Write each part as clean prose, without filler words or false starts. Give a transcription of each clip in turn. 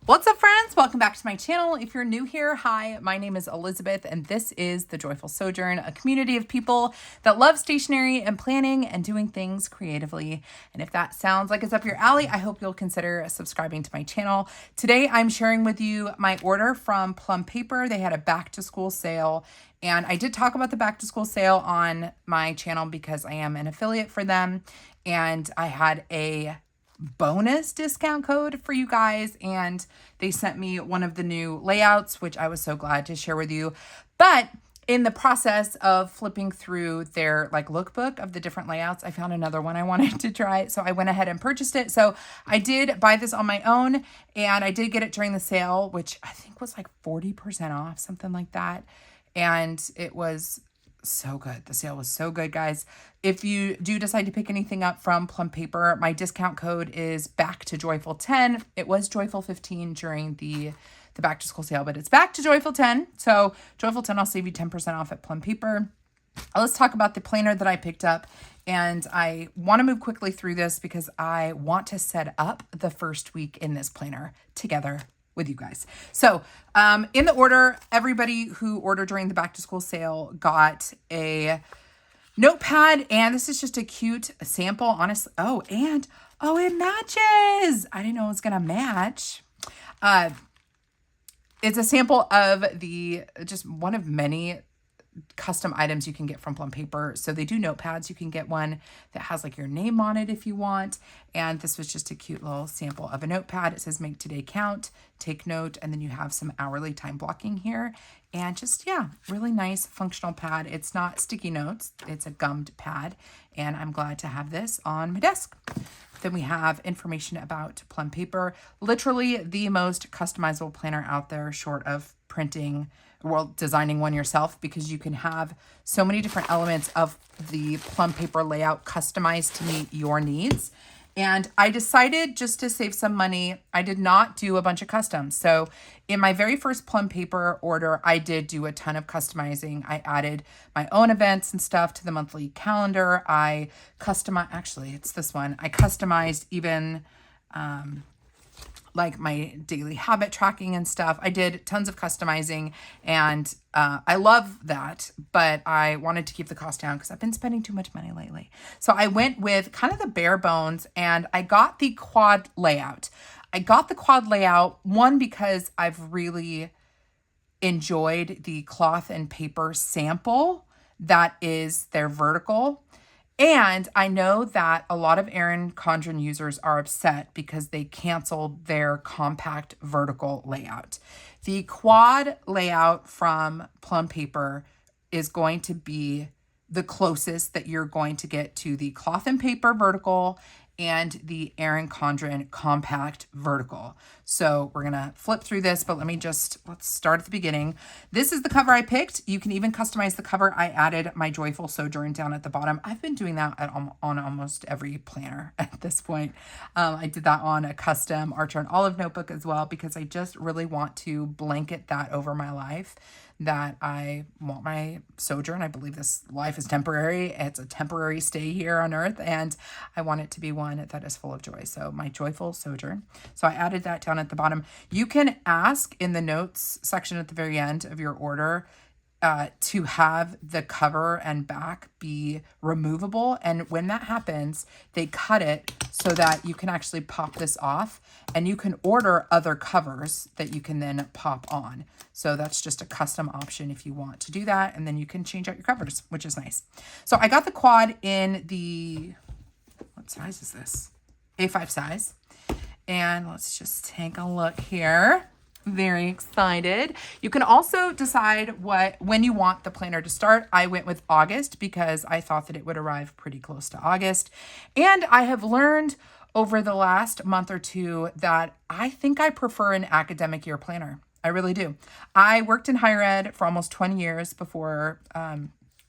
What's up, friends? Welcome back to my channel. If you're new here, hi, my name is Elizabeth, and this is The Joyful Sojourn, a community of people that love stationery and planning and doing things creatively. And if that sounds like it's up your alley, I hope you'll consider subscribing to my channel. Today, I'm sharing with you my order from Plum Paper. They had a back to school sale, and I did talk about the back to school sale on my channel because I am an affiliate for them, and I had a bonus discount code for you guys, and they sent me one of the new layouts, which I was so glad to share with you. But in the process of flipping through their lookbook of the different layouts, I found another one I wanted to try, so I went ahead and purchased it. So I did buy this on my own, and I did get it during the sale, which I think was like 40% off, something like that. And it was so good. The sale was so good, guys. If you do decide to pick anything up from Plum Paper, my discount code is back to Joyful 10. It was Joyful 15 during the back to school sale, but it's back to Joyful 10. So Joyful 10, I'll save you 10% off at Plum Paper. Let's talk about the planner that I picked up. And I want to move quickly through this because I want to set up the first week in this planner together with you guys. So in the order, everybody who ordered during the back to school sale got a notepad, and this is just a cute sample, honestly. Oh, it matches. I didn't know it was gonna match. It's a sample of just one of many custom items you can get from Plum Paper. So they do notepads. You can get one that has your name on it if you want. And this was just a cute little sample of a notepad. It says make today count, take note, and then you have some hourly time blocking here. And just, yeah, really nice functional pad. It's not sticky notes. It's a gummed pad. And I'm glad to have this on my desk. Then we have information about Plum Paper. Literally the most customizable planner out there, short of printing, designing one yourself, because you can have so many different elements of the Plum Paper layout customized to meet your needs. And I decided, just to save some money, I did not do a bunch of customs. So in my very first Plum Paper order, I did do a ton of customizing. I added my own events and stuff to the monthly calendar. I customized, actually, it's this one. I customized even my daily habit tracking and stuff. I did tons of customizing, and I love that, but I wanted to keep the cost down because I've been spending too much money lately. So I went with kind of the bare bones, and I got the quad layout. One, because I've really enjoyed the cloth and paper sample that is their vertical. And I know that a lot of Erin Condren users are upset because they canceled their compact vertical layout. The quad layout from Plum Paper is going to be the closest that you're going to get to the cloth and paper vertical and the Erin Condren compact vertical. So we're gonna flip through this, but let's start at the beginning. This is the cover I picked. You can even customize the cover. I added my Joyful Sojourn down at the bottom. I've been doing that on almost every planner at this point. I did that on a custom Archer and Olive notebook as well, because I just really want to blanket that over my life, that I want my sojourn. I believe this life is temporary. It's a temporary stay here on earth, and I want it to be one that is full of joy. So my Joyful Sojourn. So I added that down at the bottom. You can ask in the notes section at the very end of your order to have the cover and back be removable. And when that happens, they cut it so that you can actually pop this off, and you can order other covers that you can then pop on. So that's just a custom option if you want to do that. And then you can change out your covers, which is nice. So I got the quad in the, what size is this? A5 size. And let's just take a look here. Very excited. You can also decide when you want the planner to start. I went with August because I thought that it would arrive pretty close to August. And I have learned over the last month or two that I think I prefer an academic year planner. I really do. I worked in higher ed for almost 20 years before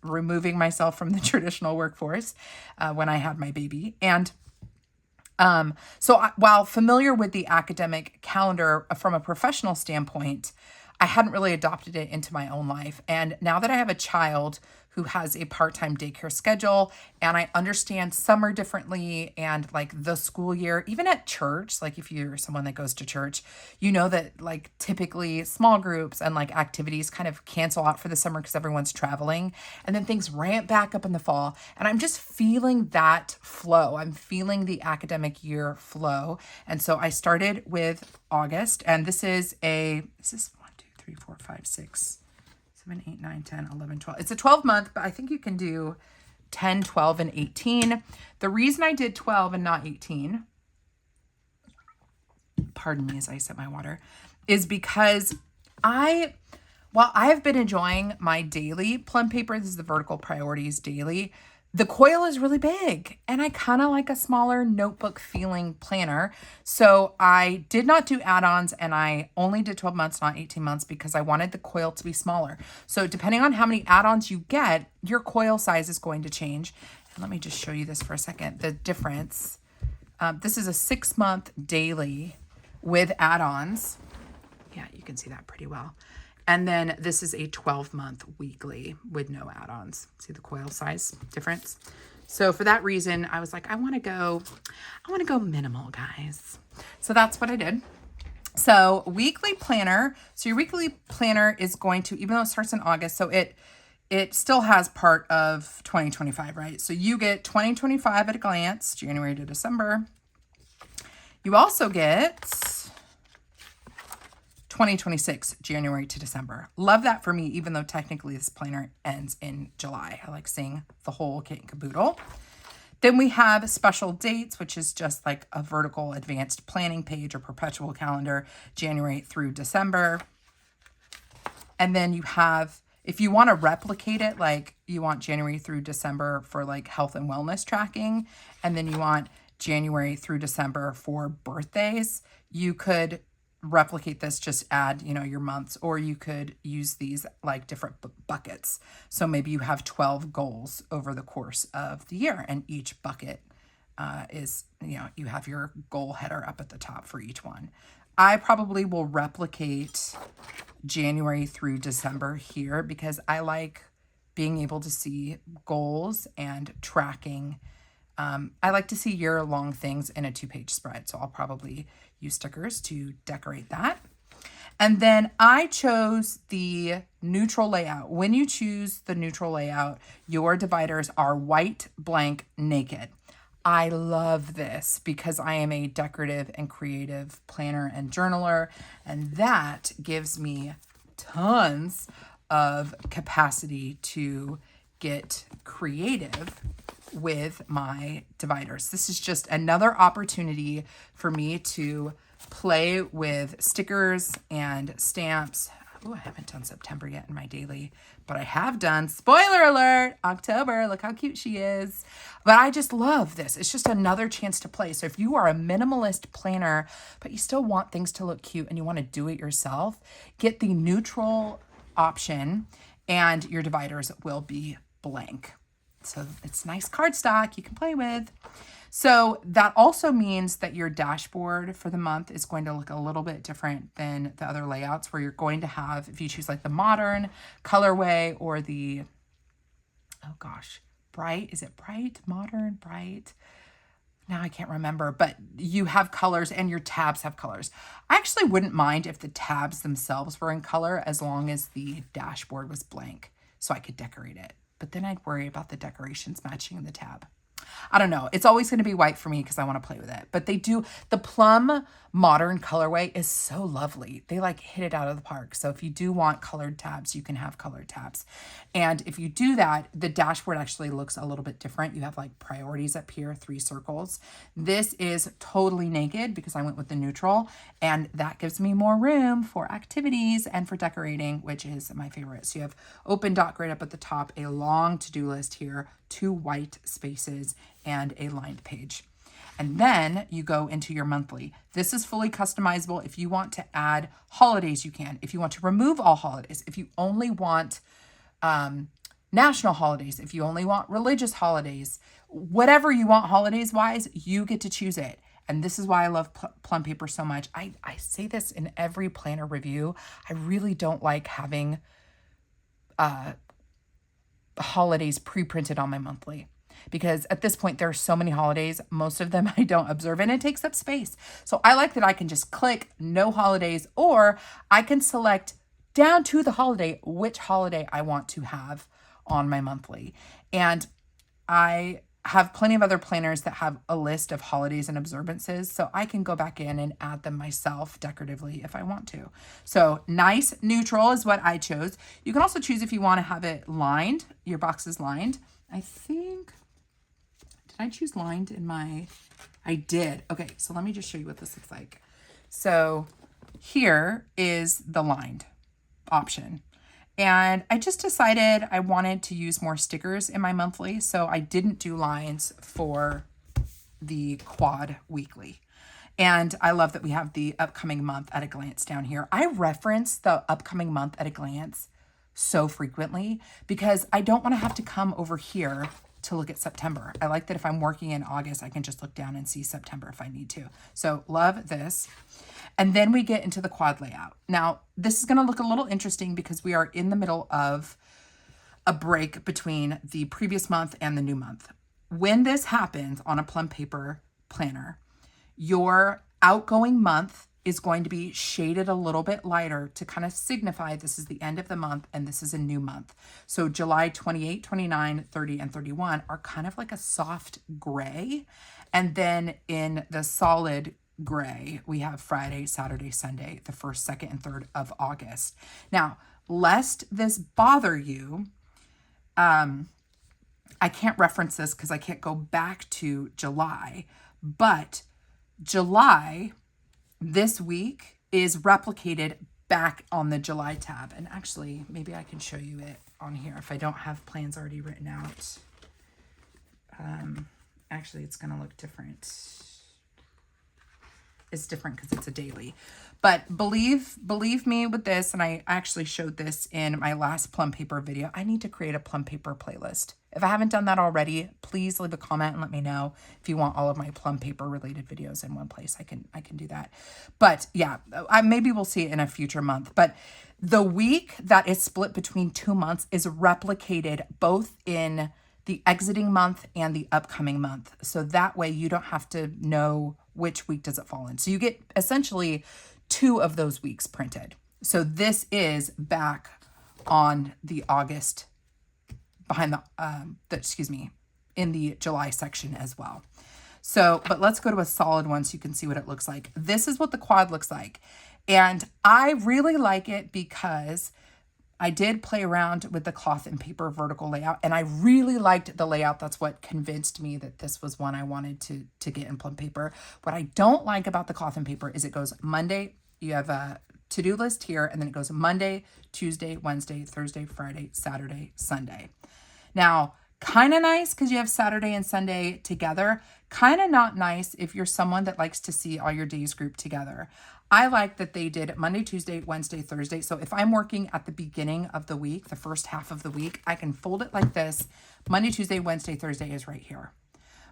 removing myself from the traditional workforce when I had my baby. And while familiar with the academic calendar from a professional standpoint, I hadn't really adopted it into my own life. And now that I have a child who has a part-time daycare schedule, and I understand summer differently and like the school year, even at church, like if you're someone that goes to church, you know that like typically small groups and like activities kind of cancel out for the summer because everyone's traveling, and then things ramp back up in the fall. And I'm just feeling that flow. I'm feeling the academic year flow. And so I started with August, and this is 1, 2, 3, 4, 5, 6, 7, 8, 9, 10, 11, 12. It's a 12-month, but I think you can do 10, 12, and 18. The reason I did 12 and not 18, pardon me as I sip my water, is because while I have been enjoying my daily Plum Paper, this is the Vertical Priorities Daily, the coil is really big, and I kind of like a smaller notebook feeling planner. So I did not do add-ons, and I only did 12 months, not 18 months, because I wanted the coil to be smaller. So depending on how many add-ons you get, your coil size is going to change. And let me just show you this for a second, the difference. This is a 6-month daily with add-ons. Yeah, you can see that pretty well. And then this is a 12-month weekly with no add-ons. See the coil size difference? So for that reason, I was like, I want to go minimal, guys. So that's what I did. So weekly planner. So your weekly planner is going to, even though it starts in August, so it still has part of 2025, right? So you get 2025 at a glance, January to December. You also get 2026, January to December. Love that for me, even though technically this planner ends in July. I like seeing the whole kit and caboodle. Then we have special dates, which is just like a vertical advanced planning page or perpetual calendar, January through December. And then you have, if you want to replicate it, like you want January through December for like health and wellness tracking, and then you want January through December for birthdays, you could replicate this, just add, your months, or you could use these like different buckets. So maybe you have 12 goals over the course of the year, and each bucket is, you have your goal header up at the top for each one. I probably will replicate January through December here because I like being able to see goals and tracking. I like to see year-long things in a 2-page spread, so I'll probably use stickers to decorate that. And then I chose the neutral layout. When you choose the neutral layout, your dividers are white, blank, naked. I love this because I am a decorative and creative planner and journaler, and that gives me tons of capacity to get creative with my dividers. This is just another opportunity for me to play with stickers and stamps. Oh, I haven't done September yet in my daily, but I have done, spoiler alert, October. Look how cute she is. But I just love this. It's just another chance to play. So if you are a minimalist planner, but you still want things to look cute and you want to do it yourself, get the neutral option and your dividers will be blank. So it's nice cardstock you can play with. So that also means that your dashboard for the month is going to look a little bit different than the other layouts, where you're going to have, if you choose like the modern colorway or the, oh gosh, bright, is it bright, modern, bright? Now I can't remember, but you have colors and your tabs have colors. I actually wouldn't mind if the tabs themselves were in color as long as the dashboard was blank so I could decorate it. But then I'd worry about the decorations matching the tab. I don't know. It's always going to be white for me because I want to play with it. But they do, the plum modern colorway is so lovely. They like hit it out of the park. So if you do want colored tabs, you can have colored tabs. And if you do that, the dashboard actually looks a little bit different. You have like priorities up here, 3 circles. This is totally naked because I went with the neutral, and that gives me more room for activities and for decorating, which is my favorite. So you have open dot grid up at the top, a long to-do list here, 2 white spaces, and a lined page. And then you go into your monthly. This is fully customizable. If you want to add holidays, you can. If you want to remove all holidays, if you only want national holidays, if you only want religious holidays, whatever you want holidays wise, you get to choose it. And this is why I love Plum Paper so much. I say this in every planner review. I really don't like having holidays pre-printed on my monthly. Because at this point, there are so many holidays, most of them I don't observe, and it takes up space. So I like that I can just click no holidays, or I can select down to the holiday which holiday I want to have on my monthly. And I have plenty of other planners that have a list of holidays and observances, so I can go back in and add them myself decoratively if I want to. So nice neutral is what I chose. You can also choose if you want to have it lined, your box is lined. I think, did I choose lined in my, I did. Okay, so let me just show you what this looks like. So here is the lined option. And I just decided I wanted to use more stickers in my monthly, so I didn't do lines for the quad weekly. And I love that we have the upcoming month at a glance down here. I reference the upcoming month at a glance so frequently because I don't want to have to come over here to look at September. I like that if I'm working in August, I can just look down and see September if I need to. So love this. And then we get into the quad layout. Now, this is going to look a little interesting because we are in the middle of a break between the previous month and the new month. When this happens on a Plum Paper planner, your outgoing month is going to be shaded a little bit lighter to kind of signify this is the end of the month and this is a new month. So July 28, 29, 30, and 31 are kind of like a soft gray. And then in the solid gray, we have Friday, Saturday, Sunday, the 1st, 2nd, and 3rd of August. Now, lest this bother you, I can't reference this because I can't go back to July, but July this week is replicated back on the July tab. And actually, maybe I can show you it on here if I don't have plans already written out. Actually, it's going to look different. It's different because it's a daily. But believe me with this, and I actually showed this in my last Plum Paper video, I need to create a Plum Paper playlist. If I haven't done that already, please leave a comment and let me know if you want all of my Plum Paper related videos in one place. I can do that. But yeah, maybe we'll see it in a future month. But the week that is split between 2 months is replicated both in the exiting month and the upcoming month. So that way you don't have to know which week does it fall in. So you get essentially 2 of those weeks printed. So this is back on the August behind in the July section as well. So, but let's go to a solid one so you can see what it looks like. This is what the quad looks like. And I really like it because I did play around with the cloth and paper vertical layout, and I really liked the layout. That's what convinced me that this was one I wanted to get in Plum Paper. What I don't like about the cloth and paper is it goes Monday, you have a to-do list here, and then it goes Monday, Tuesday, Wednesday, Thursday, Friday, Saturday, Sunday. Now, kind of nice because you have Saturday and Sunday together. Kind of not nice if you're someone that likes to see all your days grouped together. I like that they did Monday, Tuesday, Wednesday, Thursday. So if I'm working at the beginning of the week, the first half of the week, I can fold it like this. Monday, Tuesday, Wednesday, Thursday is right here.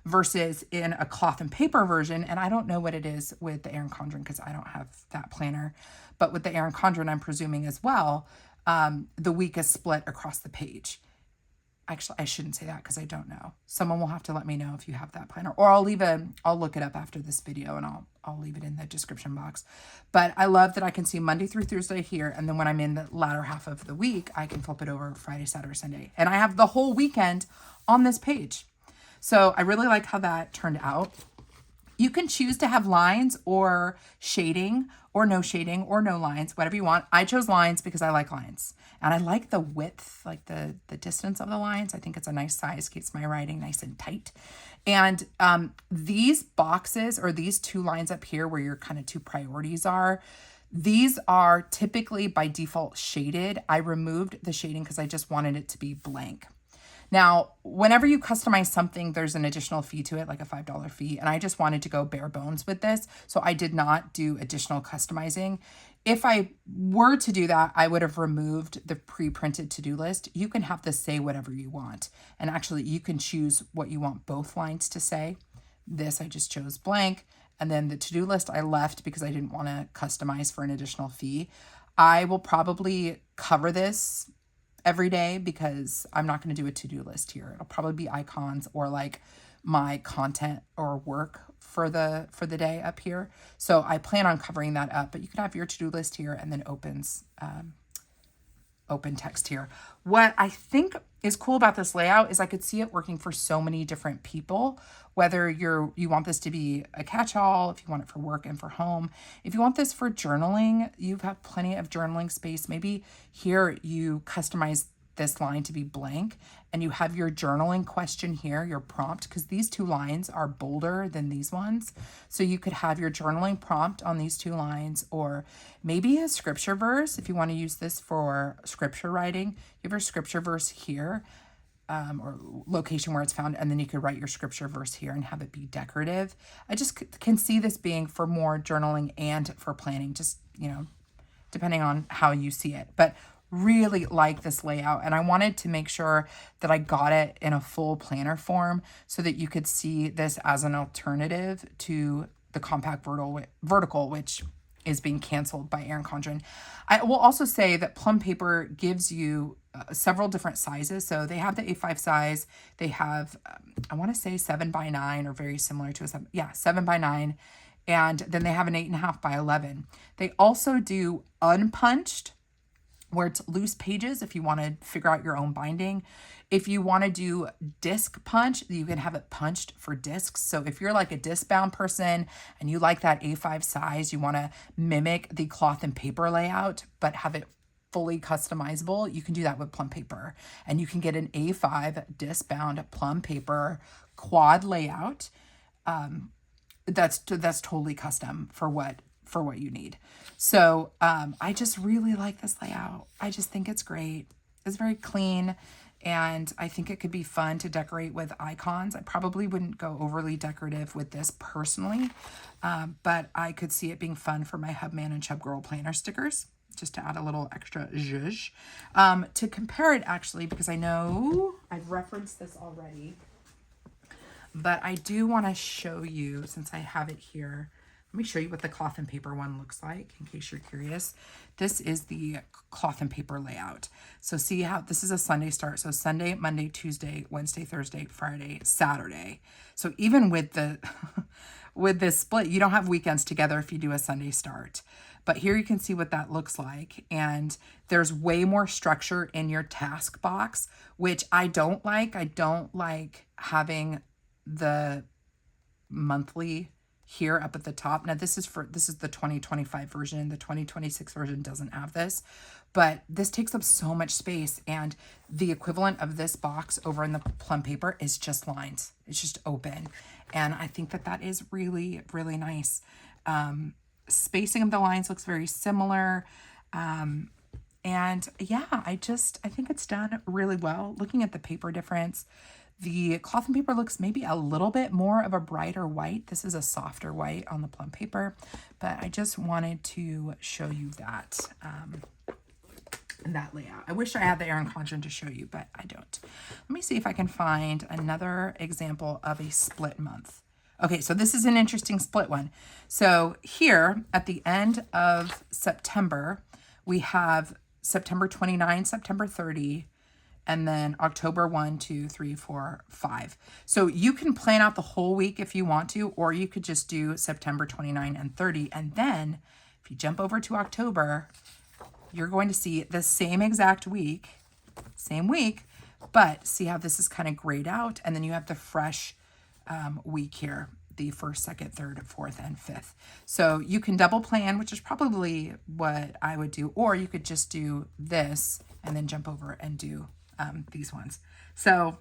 Versus in a cloth and paper version, and I don't know what it is with the Erin Condren because I don't have that planner, but with the Erin Condren, I'm presuming as well, the week is split across the page. Actually, I shouldn't say that because I don't know. Someone will have to let me know if you have that planner, or I'll look it up after this video and I'll leave it in the description box. But I love that I can see Monday through Thursday here. And then when I'm in the latter half of the week, I can flip it over Friday, Saturday, Sunday. And I have the whole weekend on this page. So I really like how that turned out. You can choose to have lines or shading or no lines, whatever you want. I chose lines because I like lines. And I like the width, like the distance of the lines. I think it's a nice size, keeps my writing nice and tight. And these boxes, or these 2 lines up here where your kind of 2 priorities are, these are typically by default shaded. I removed the shading because I just wanted it to be blank. Now, whenever you customize something, there's an additional fee to it, like a $5 fee. And I just wanted to go bare bones with this. So I did not do additional customizing. If I were to do that, I would have removed the pre-printed to-do list. You can have this say whatever you want. And actually, you can choose what you want both lines to say. This, I just chose blank. And then the to-do list I left because I didn't want to customize for an additional fee. I will probably cover this every day because I'm not going to do a to-do list here. It'll probably be icons or like my content or work for the day up here. So I plan on covering that up, but you could have your to-do list here and then open text here. What I think is cool about this layout is I could see it working for so many different people, whether you want this to be a catch-all, if you want it for work and for home. If you want this for journaling, you have plenty of journaling space. Maybe here you customize this line to be blank and you have your journaling question here, your prompt, because these two lines are bolder than these ones. So you could have your journaling prompt on these two lines, or maybe a scripture verse if you want to use this for scripture writing. You have your scripture verse here, or location where it's found, and then you could write your scripture verse here and have it be decorative. I just can see this being for more journaling and for planning, just, depending on how you see it. But really like this layout, and I wanted to make sure that I got it in a full planner form so that you could see this as an alternative to the compact vertical, which is being canceled by Erin Condren. I will also say that Plum Paper gives you several different sizes. So they have the A5 size. They have, I want to say 7x9 or very similar to a 7x9. And then they have an 8.5x11. They also do unpunched, where it's loose pages if you want to figure out your own binding. If you want to do disc punch, you can have it punched for discs. So if you're like a disc bound person and you like that A5 size, you want to mimic the cloth and paper layout, but have it fully customizable, you can do that with Plum Paper. And you can get an A5 disc bound Plum Paper quad layout. That's totally custom for what you need. So I just really like this layout. I just think it's great. It's very clean, and I think it could be fun to decorate with icons. I probably wouldn't go overly decorative with this personally, but I could see it being fun for my Hubman and Chub Girl planner stickers, just to add a little extra zhuzh. To compare it actually, because I know I've referenced this already, but I do want to show you, since I have it here, let me show you what the cloth and paper one looks like in case you're curious. This is the cloth and paper layout. So see how this is a Sunday start. So Sunday, Monday, Tuesday, Wednesday, Thursday, Friday, Saturday. So even with the with this split, you don't have weekends together if you do a Sunday start. But here you can see what that looks like. And there's way more structure in your task box, which I don't like. I don't like having the monthly here up at the top. Now this is the 2025 version. The 2026 version doesn't have this, but this takes up so much space, and the equivalent of this box over in the Plum Paper is just lines. It's just open. And I think that is really, really nice. Spacing of the lines looks very similar. And yeah, I think it's done really well. Looking at the paper difference, the cloth and paper looks maybe a little bit more of a brighter white. This is a softer white on the Plum Paper, but I just wanted to show you that layout. I wish I had the Erin Condren to show you, but I don't. Let me see if I can find another example of a split month. Okay, so this is an interesting split one. So here at the end of September, we have September 29, September 30, and then October 1, 2, 3, 4, 5. So you can plan out the whole week if you want to, or you could just do September 29 and 30. And then if you jump over to October, you're going to see the same exact week, but see how this is kind of grayed out. And then you have the fresh week here, the 1st, 2nd, 3rd, 4th, and 5th. So you can double plan, which is probably what I would do, or you could just do this and then jump over and do these ones. So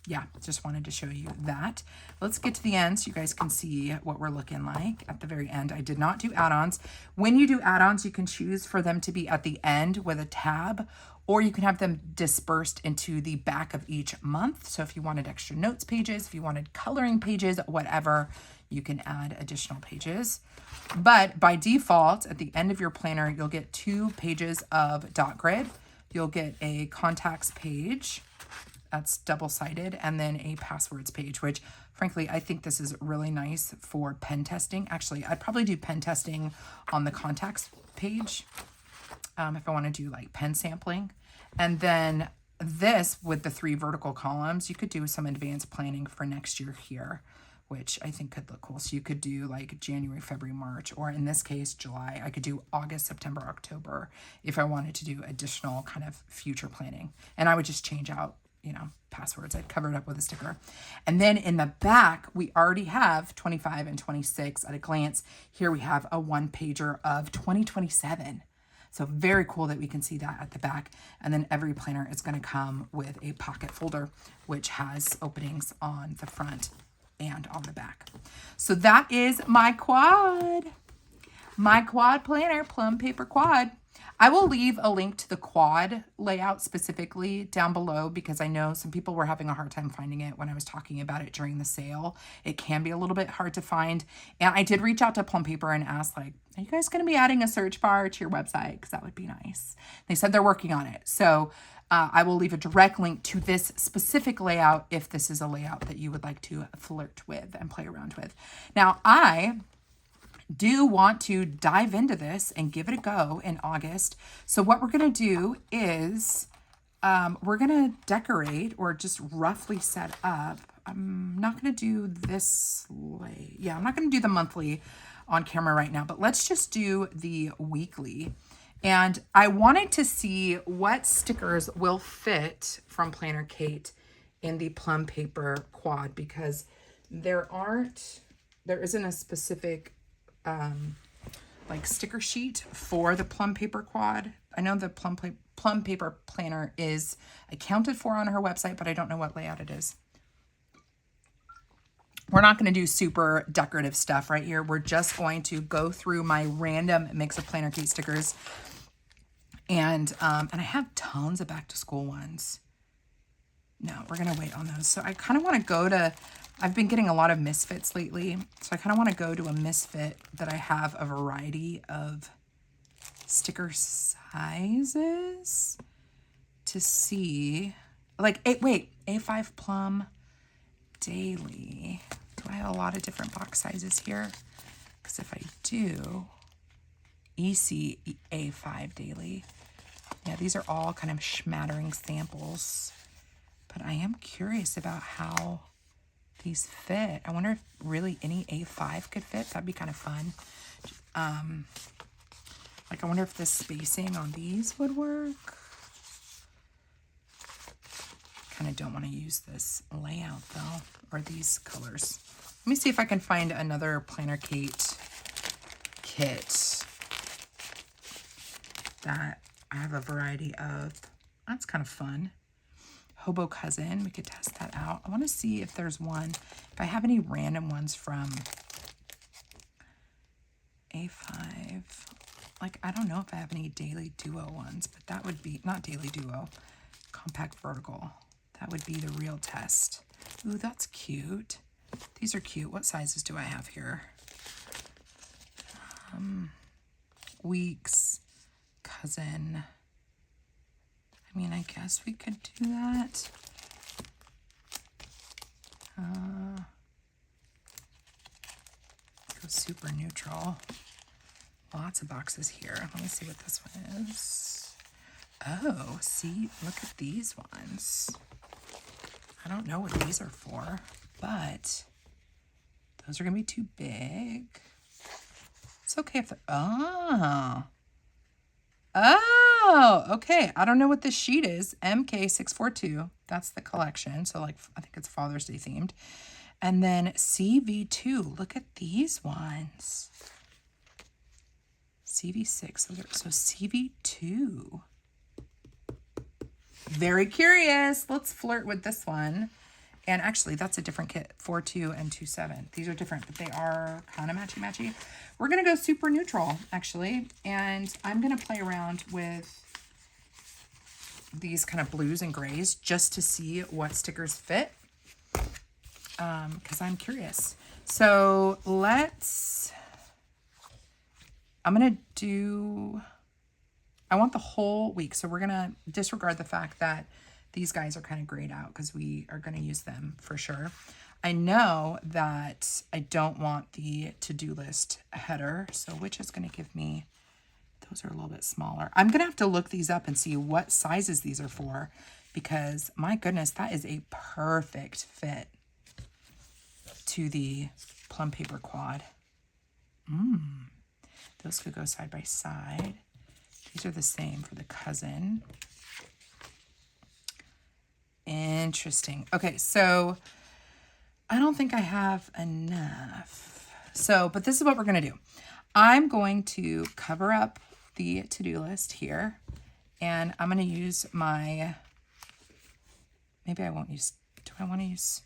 yeah, just wanted to show you that. Let's get to the end so you guys can see what we're looking like at the very end. I did not do add-ons. When you do add-ons, you can choose for them to be at the end with a tab, or you can have them dispersed into the back of each month. So if you wanted extra notes pages, if you wanted coloring pages, whatever, you can add additional pages. But by default, at the end of your planner, you'll get 2 pages of dot grid. You'll get a contacts page that's double-sided, and then a passwords page, which frankly, I think this is really nice for pen testing. Actually, I'd probably do pen testing on the contacts page. if I want to do like pen sampling. And then this with the 3 vertical columns, you could do some advanced planning for next year here, which I think could look cool. So you could do like January, February, March, or in this case, July. I could do August, September, October if I wanted to do additional kind of future planning. And I would just change out, passwords. I'd cover it up with a sticker. And then in the back, we already have 25 and 26 at a glance. Here we have a 1-pager of 2027. So very cool that we can see that at the back. And then every planner is going to come with a pocket folder, which has openings on the front and on the back. So that is my quad planner, Plum Paper Quad. I will leave a link to the quad layout specifically down below because I know some people were having a hard time finding it when I was talking about it during the sale. It can be a little bit hard to find. And I did reach out to Plum Paper and ask, like, are you guys going to be adding a search bar to your website? Because that would be nice. They said they're working on it. So I will leave a direct link to this specific layout if this is a layout that you would like to flirt with and play around with. Now, I do want to dive into this and give it a go in August. So what we're going to do is we're going to decorate or just roughly set up. I'm not going to do this I'm not going to do the monthly on camera right now, but let's just do the weekly. And I wanted to see what stickers will fit from plannerkate in the Plum Paper Quad because there isn't a specific like sticker sheet for the Plum Paper Quad. I know the Plum Paper planner is accounted for on her website, but I don't know what layout it is. We're not going to do super decorative stuff right here. We're just going to go through my random mix of plannerkate stickers. And I have tons of back to school ones. No, we're going to wait on those. So I kind of want to go to, I've been getting a lot of misfits lately. So I kind of want to go to a misfit that I have a variety of sticker sizes to see. Like, A5 Plum Daily. Do I have a lot of different box sizes here? Because if I do, EC A5 Daily. Yeah, these are all kind of schmattering samples. But I am curious about how these fit. I wonder if really any A5 could fit. That'd be kind of fun. Like, I wonder if the spacing on these would work. Kind of don't want to use this layout, though, or these colors. Let me see if I can find another plannerkate kit that I have a variety of. That's kind of fun. Hobo Cousin, we could test that out. I want to see if there's one, if I have any random ones from A5. Like, I don't know if I have any Daily Duo ones, but that would be, not Daily Duo, Compact Vertical. That would be the real test. Ooh, that's cute. These are cute. What sizes do I have here? Weeks, Cousin. I mean, I guess we could do that. Let's go super neutral. Lots of boxes here. Let me see what this one is. Oh, see, look at these ones. I don't know what these are for, but those are going to be too big. It's okay if they're, oh, okay. I don't know what this sheet is. MK642. That's the collection. So, like, I think it's Father's Day themed. And then CV2. Look at these ones. CV6. So CV2. Very curious. Let's flirt with this one. And actually, that's a different kit. 4.2 and 2.7. These are different, but they are kind of matchy-matchy. We're going to go super neutral, actually. And I'm going to play around with these kind of blues and grays just to see what stickers fit. Because I'm curious. So I'm going to do, I want the whole week. So we're going to disregard the fact that these guys are kind of grayed out because we are going to use them for sure. I know that I don't want the to-do list header. So which is going to give me those are a little bit smaller. I'm going to have to look these up and see what sizes these are for, because my goodness, that is a perfect fit to the Plum Paper quad. Those could go side by side. These are the same for the cousin. Interesting. Okay, so I don't think I have enough. So, but this is what we're going to do. I'm going to cover up the to-do list here, and I'm going to use my, maybe I won't use, do I want to use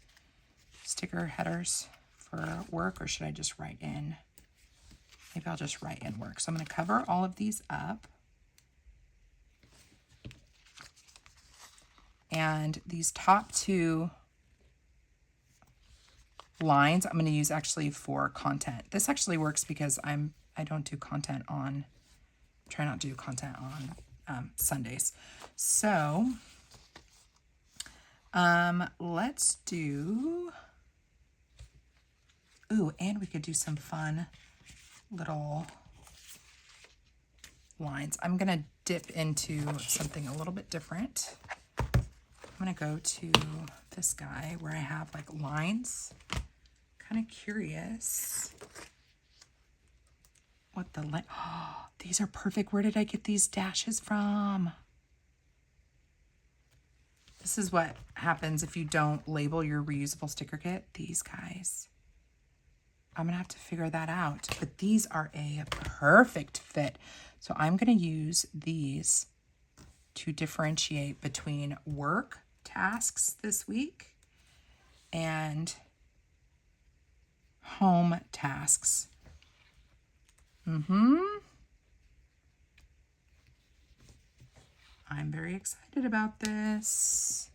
sticker headers for work, or should I just write in? Maybe I'll just write in work. So I'm going to cover all of these up. And these top two lines I'm going to use actually for content. This actually works because I don't do content on, try not to do content on Sundays. So let's do, ooh, and we could do some fun little lines. I'm going to dip into something a little bit different. I'm going to go to this guy where I have like lines. Kind of curious what the line, oh, these are perfect. Where did I get these dashes from? This is what happens if you don't label your reusable sticker kit. These guys. I'm going to have to figure that out. But these are a perfect fit. So I'm going to use these to differentiate between work tasks this week and home tasks. I'm very excited about this.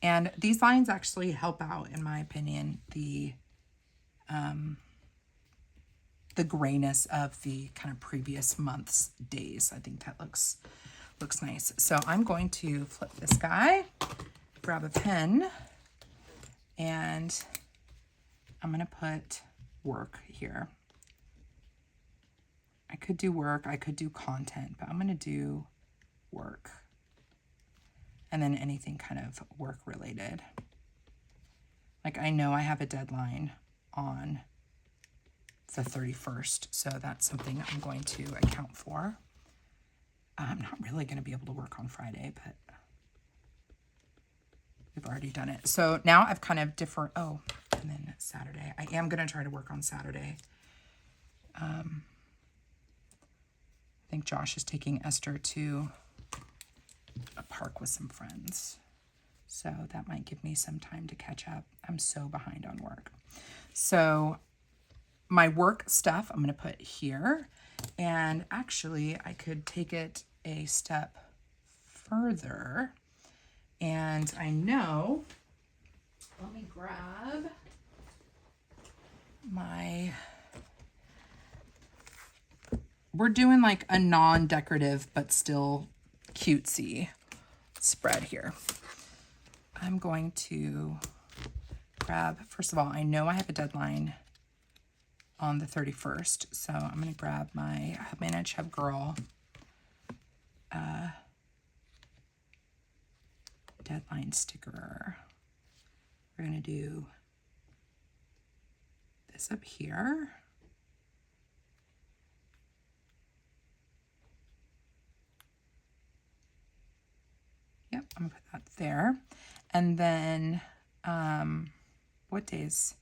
And these lines actually help out, in my opinion, the grayness of the kind of previous month's days. I think that looks nice. So I'm going to flip this guy, grab a pen, and I'm going to put work here. I could do work, I could do content, but I'm going to do work. And then anything kind of work related. Like I know I have a deadline on the 31st, so that's something I'm going to account for. I'm not really going to be able to work on Friday, but we've already done it. So now I've kind of different, oh, and then Saturday. I am going to try to work on Saturday. I think Josh is taking Esther to a park with some friends. So that might give me some time to catch up. I'm so behind on work. So my work stuff I'm going to put here. And actually, I could take it a step further. And I know, let me grab my, we're doing like a non-decorative but still cutesy spread here. I'm going to grab, first of all, I know I have a deadline on the 31st, so I'm going to grab my Manage Hub Girl deadline sticker. We're going to do this up here. Yep, I'm going to put that there. And then what days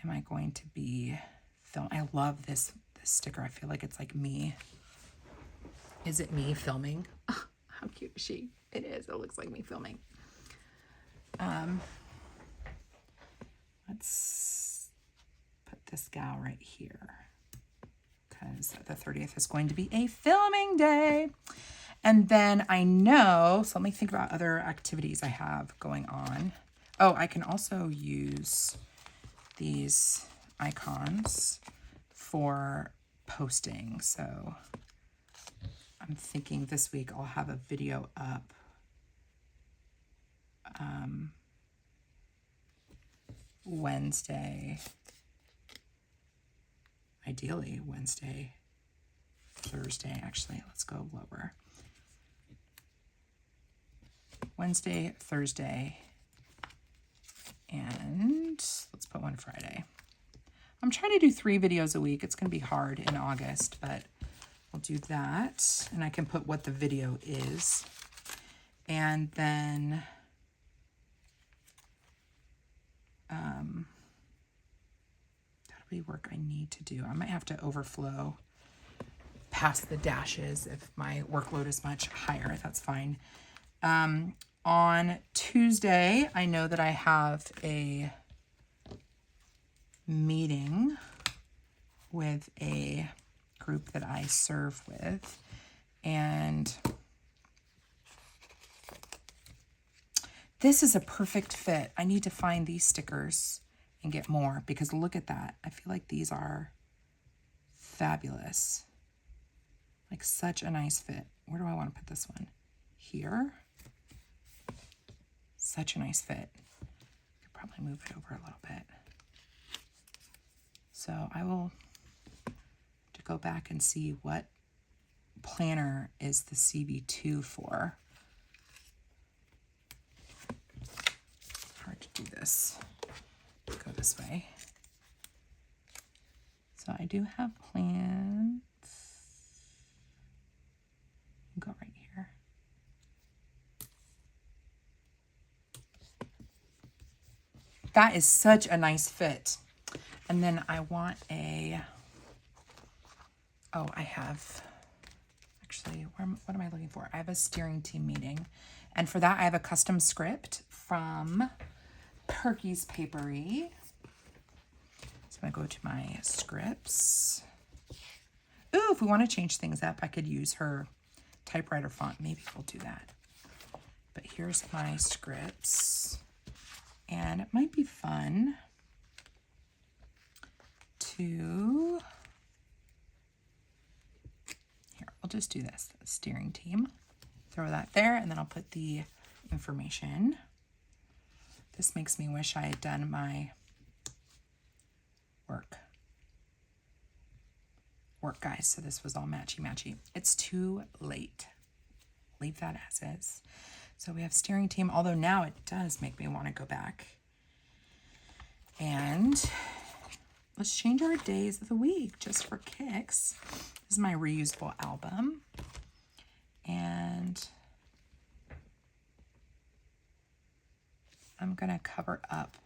am I going to be filming? I love this sticker. I feel like it's like me. Is it me filming? Oh, how cute is she? It is. It looks like me filming. Let's put this gal right here because the 30th is going to be a filming day. And then I know, so let me think about other activities I have going on. Oh, I can also use these icons for posting. So I'm thinking this week I'll have a video up Wednesday ideally Wednesday, Thursday. Actually, let's go lower. Wednesday, Thursday, and let's put one Friday. I'm trying to do 3 videos a week. It's going to be hard in August, but I'll do that. And I can put what the video is. And then that'll be work I need to do. I might have to overflow past the dashes if my workload is much higher. That's fine. On Tuesday, I know that I have a meeting with a group that I serve with, and this is a perfect fit. I need to find these stickers and get more, because look at that. I feel like these are fabulous. Like such a nice fit. Where do I want to put this one? Here. Such a nice fit. Could probably move it over a little bit. So I will have to go back and see what planner is the CB2 for. Hard to do this. Go this way. So I do have plans. Go right here. That is such a nice fit. And then I want a, oh, I have, actually, what am I looking for? I have a steering team meeting. And for that, I have a custom script from Perky's Papery. So I'm going to go to my scripts. Ooh, if we want to change things up, I could use her typewriter font. Maybe we'll do that. But here's my scripts. And it might be fun to, here, I'll just do this, the steering team. Throw that there, and then I'll put the information. This makes me wish I had done my work, guys. So this was all matchy-matchy. It's too late. Leave that as is. So we have steering team, although now it does make me want to go back. And let's change our days of the week just for kicks. This is my reusable album. And I'm going to cover up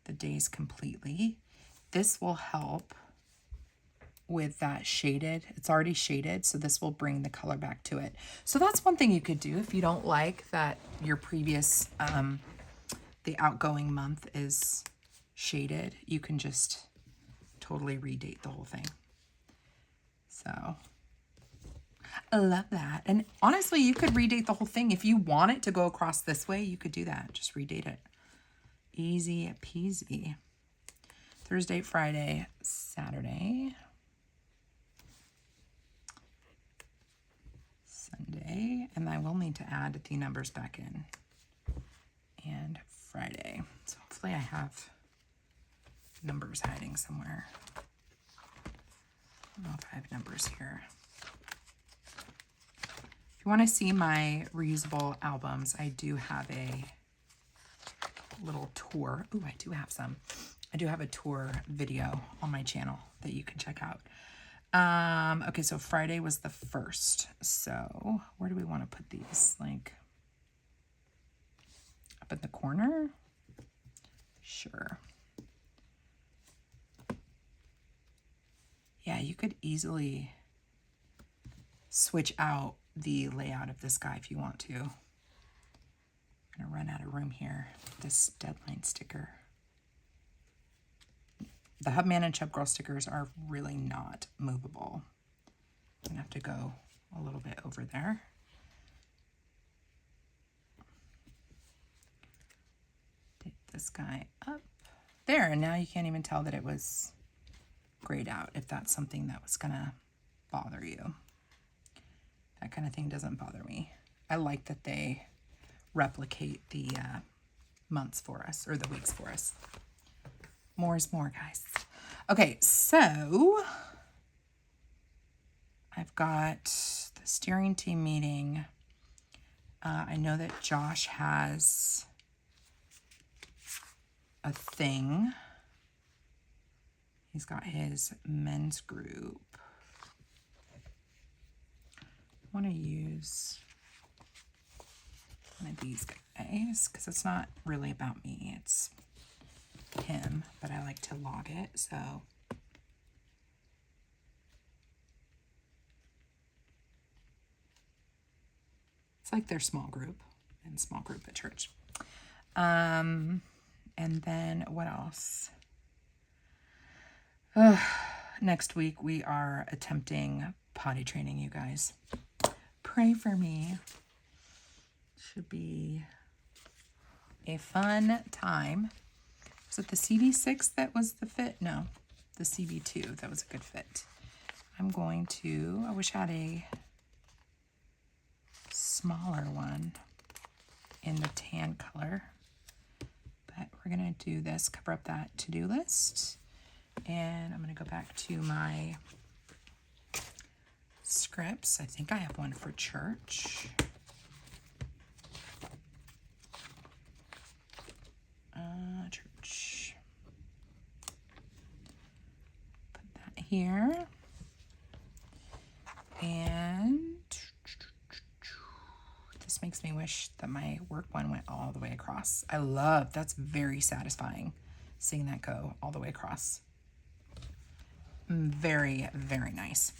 the days completely. This will help with that shaded. It's already shaded, so this will bring the color back to it. So that's one thing you could do if you don't like that your previous, the outgoing month is shaded. You can just totally redate the whole thing. So I love that. And honestly, you could redate the whole thing. If you want it to go across this way, you could do that. Just redate it. Easy peasy. Thursday, Friday, Saturday, Sunday, and I will need to add the numbers back in, and Friday. So hopefully I have numbers hiding somewhere. I don't know if I have numbers here. If you want to see my reusable albums, I do have a little tour. Ooh, I do have some. I do have a tour video on my channel that you can check out. Okay, so Friday was the 1st. So where do we want to put these? Like up in the corner? Sure. Yeah, you could easily switch out the layout of this guy if you want to. I'm gonna run out of room here. This deadline sticker. The Hubman and Chub Girl stickers are really not movable. I'm gonna have to go a little bit over there. Take this guy up there, and now you can't even tell that it was grayed out if that's something that was gonna bother you. That kind of thing doesn't bother me. I like that they replicate the months for us, or the weeks for us. More is more, guys. Okay, so I've got the steering team meeting. I know that Josh has a thing. He's got his men's group. I want to use one of these guys because it's not really about me. It's him, but I like to log it. So it's like their small group and small group at church. And then what else? Next week we are attempting potty training, you guys. Pray for me. Should be a fun time. Was it the CB6 that was the fit? No, the CB2 that was a good fit. I'm going to, I wish I had a smaller one in the tan color, but we're gonna do this, cover up that to-do list, and I'm gonna go back to my scripts. I think I have one for church. Church. Put that here. And this makes me wish that my work one went all the way across. I love, that's very satisfying, seeing that go all the way across. Very, very nice.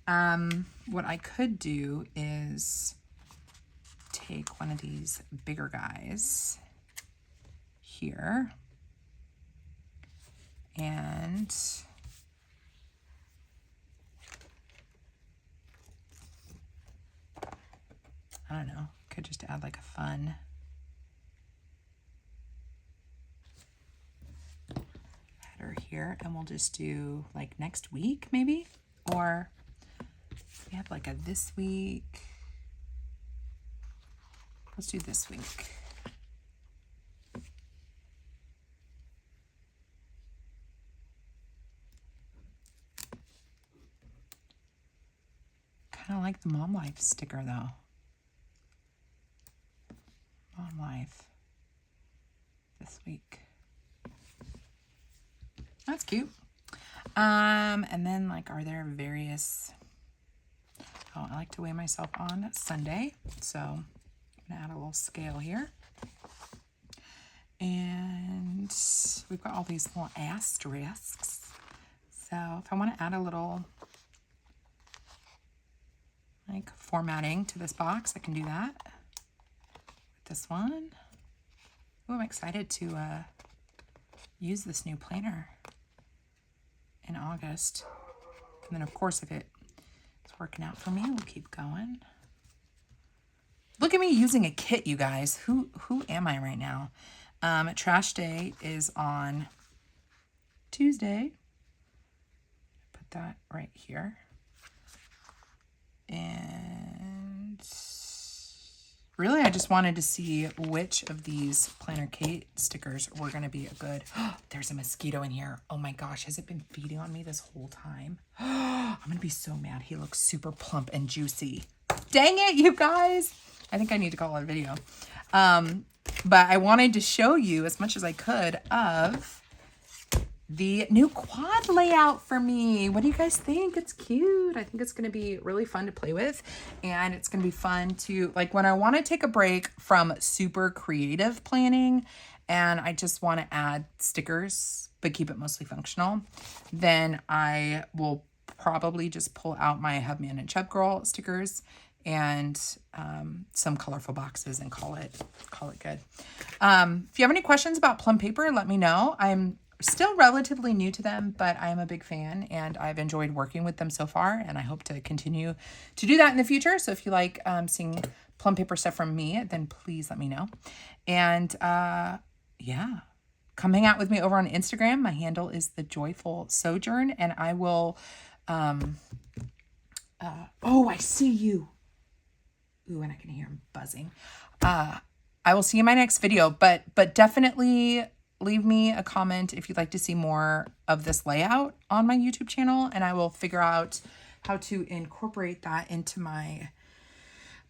What I could do is take one of these bigger guys here and I don't know, could just add like a fun header here, and we'll just do like next week maybe, or we have like a this week. Let's do this week. Kind of like the Mom Life sticker though. Mom Life this week. That's cute. And then like, are there various, I like to weigh myself on Sunday. So I'm gonna add a little scale here. And we've got all these little asterisks. So if I want to add a little like formatting to this box, I can do that with this one. Oh, I'm excited to use this new planner in August. And then of course, if it's working out for me, we'll keep going. Look at me using a kit, you guys. Who am I right now? Trash day is on Tuesday. Put that right here. And really, I just wanted to see which of these plannerkate stickers were going to be a good... There's a mosquito in here. Oh my gosh, has it been feeding on me this whole time? I'm going to be so mad. He looks super plump and juicy. Dang it, you guys. I think I need to call it a video. But I wanted to show you as much as I could of the new quad layout for me. What do you guys think? It's cute. I think it's going to be really fun to play with, and it's going to be fun to, like, when I want to take a break from super creative planning and I just want to add stickers but keep it mostly functional, then I will probably just pull out my Hubman and Chub Girl stickers and some colorful boxes and call it good. If you have any questions about Plum Paper, let me know. I'm still relatively new to them, but I am a big fan and I've enjoyed working with them so far, and I hope to continue to do that in the future. So if you like seeing Plum Paper stuff from me, then please let me know. And yeah, come hang out with me over on Instagram. My handle is The Joyful Sojourn, and I will oh, I see you. Ooh, and I can hear him buzzing. I will see you in my next video, but definitely leave me a comment if you'd like to see more of this layout on my YouTube channel, and I will figure out how to incorporate that into my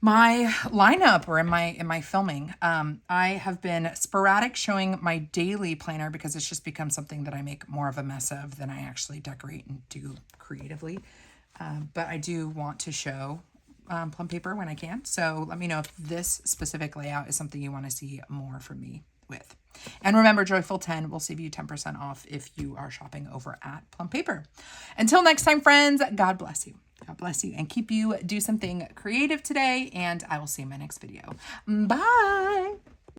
lineup or in my filming. I have been sporadic showing my daily planner because it's just become something that I make more of a mess of than I actually decorate and do creatively. But I do want to show Plum Paper when I can. So let me know if this specific layout is something you want to see more from me with. And remember, Joyful 10 will save you 10% off if you are shopping over at Plum Paper. Until next time, friends, God bless you. God bless you and keep you do something creative today. And I will see you in my next video. Bye.